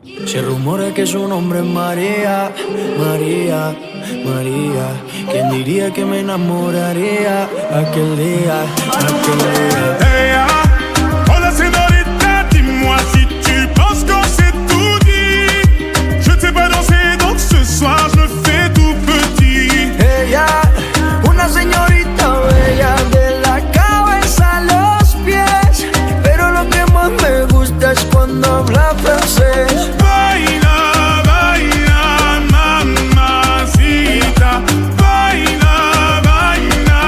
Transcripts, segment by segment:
Se rumora que su nombre es María, María, María. ¿Quién diría que me enamoraría aquel día, aquel día? Hey, oh la señorita, dis-moi si tu penses qu'on s'est tout dit. Je ne sais pas danser, donc ce soir je me fais tout petit. Ella, una señorita bella de la cabeza a los pies, pero lo que más me gusta es cuando habla francés. Baila, baila, mamacita. Baila, baila,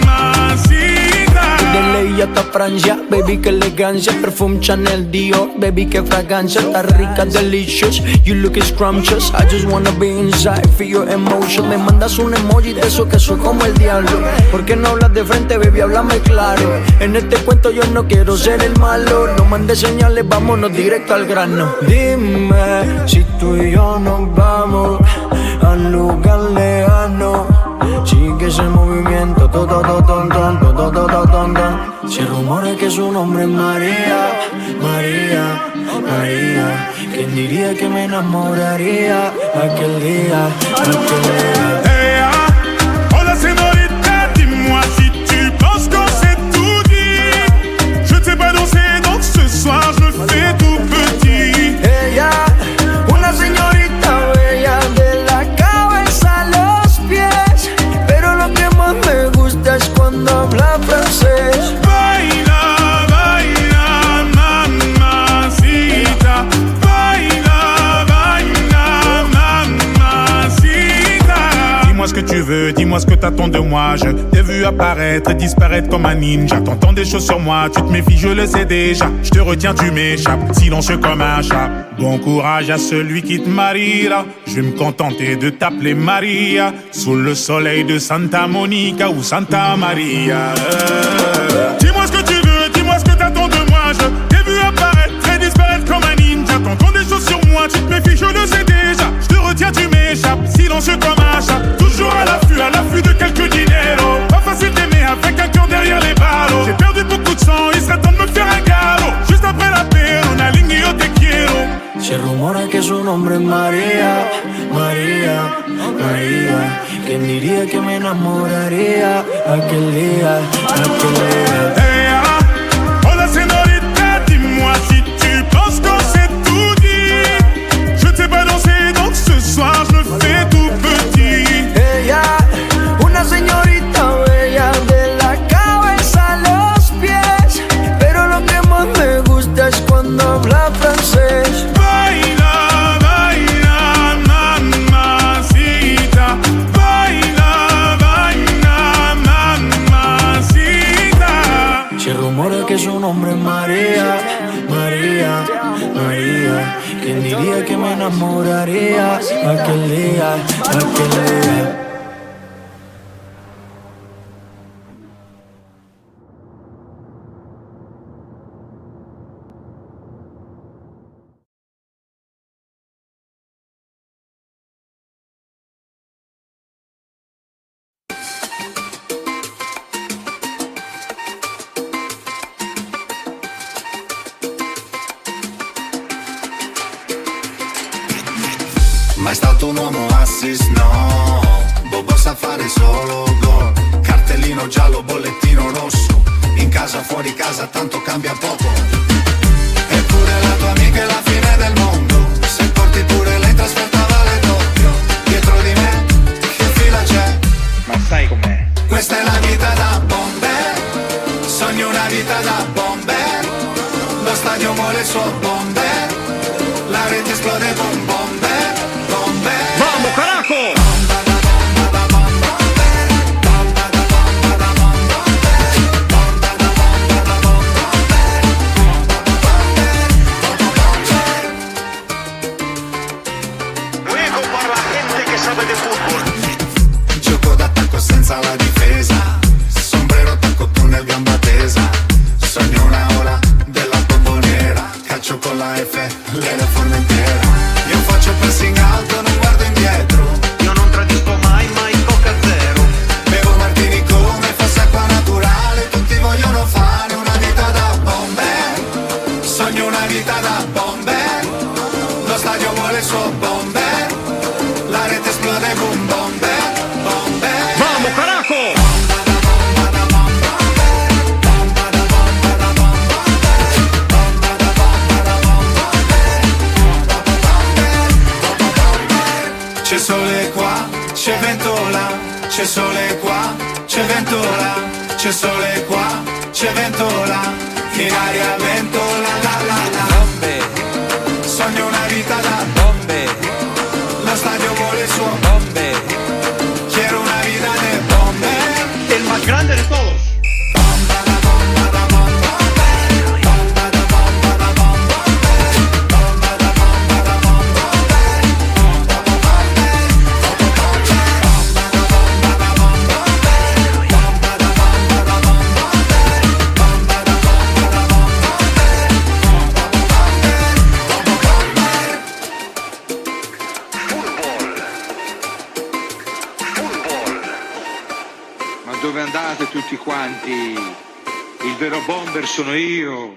mamacita. De ley hasta Francia, baby, qué elegancia. Perfume Chanel, Dior, baby, qué fragancia. Está rica, delicious, you look scrumptious. I just wanna be inside, feel your emotion. Me mandas un emoji de eso que soy como el diablo. ¿Por qué no hablas de frente, baby? Háblame claro. En este cuento yo no quiero ser el malo. No mandes señales, vámonos directo al grano. Dime si tú y yo nos vamos al lugar lejano. Sigue ese movimiento, Se rumora que su nombre es María, María, María. ¿Quién diría que me enamoraría aquel día, aquel día? Hey, oh la señorita, dis-moi si tu penses qu'on s'est tout dit. Je ne sais pas danser, donc ce soir je me fais tout petit. Ella, una señorita bella de la cabeza a los pies, pero lo que más me gusta es cuando habla francés. Baila, baila, mamacita. Baila, baila, mamacita. Dis-moi ce que tu veux, dis-moi ce que t'attends de moi. Je t'ai vu apparaître et disparaître comme un ninja. T'entends des choses sur moi, tu te méfies, je le sais déjà. Je te retiens, tu m'échappes, silencieux comme un chat. Bon courage à celui qui te mariera. Je vais me contenter de t'appeler Maria. Sous le soleil de Santa Monica ou Santa Maria. Dis-moi ce que tu veux, dis-moi ce que t'attends de moi. Je t'ai vu apparaître et disparaître comme un ninja. T'entends des choses sur moi, tu te méfies, je le sais déjà. Je te retiens, tu m'échappes, silencieux comme un chat. Toujours à l'affût de quelques dinero. Pas facile d'aimer avec un cœur derrière les ballots. J'ai perdu beaucoup de sang, il serait temps de me faire un galop. Juste après la paix, on aligne yo te quiero. Se rumora que su nombre es María, María, María. ¿Quién diría que me enamoraría aquel día, aquel día? Hey, oh la señorita, dis-moi si tu penses qu'on s'est tout dit. Je ne sais pas danser, donc ce soir je me fais tout petit. Ella, una señorita bella de la cabeza a los pies, pero lo que más me gusta es cuando habla francés. Baila, baila, mamacita. Baila, baila, mamacita. Se rumora que su nombre es María, María, María. ¿Quién diría que me enamoraría aquel día, aquel día? Mai stato un uomo assist, no. Bobo sa fare solo gol. Cartellino giallo, bollettino rosso. In casa, fuori casa, tanto cambia poco. Eppure la tua amica è la fine del mondo. Se porti pure lei trasferta vale doppio. Dietro di me, che fila c'è? Ma sai com'è? Questa è la vita da bomber. Sogno una vita da bomber. Lo stadio muore il suo bomber. La rete esplode con bomber. Vamos, carajo! Juego para la gente que sabe de fútbol. Gioco d'attacco senza la difesa. Sombrero, tacco, tunnel, gamba tesa. Sogno una ora della bomboniera. Calcio con la F, l'era Formentera. Io faccio pressing alto, non guardo indietro. Io non tradisco mai, mai Coca Zero. Bevo martini come fosse acqua naturale. Tutti vogliono fare una vita da bomber. Sogno una vita da bomber. vuole il suo bomber, la rete esplode, boom bomber, bomber. Vamos, carajo! C'è sole qua, c'è vento là, c'è sole qua, c'è vento là, c'è sole qua, c'è vento là, in aria vento la la la la. Bombe, sogno una vita da bombe, lo stadio vuole il suo bombe, quiero una vida de bombe. El más grande de todos. Ma dove andate tutti quanti? Il vero bomber sono io.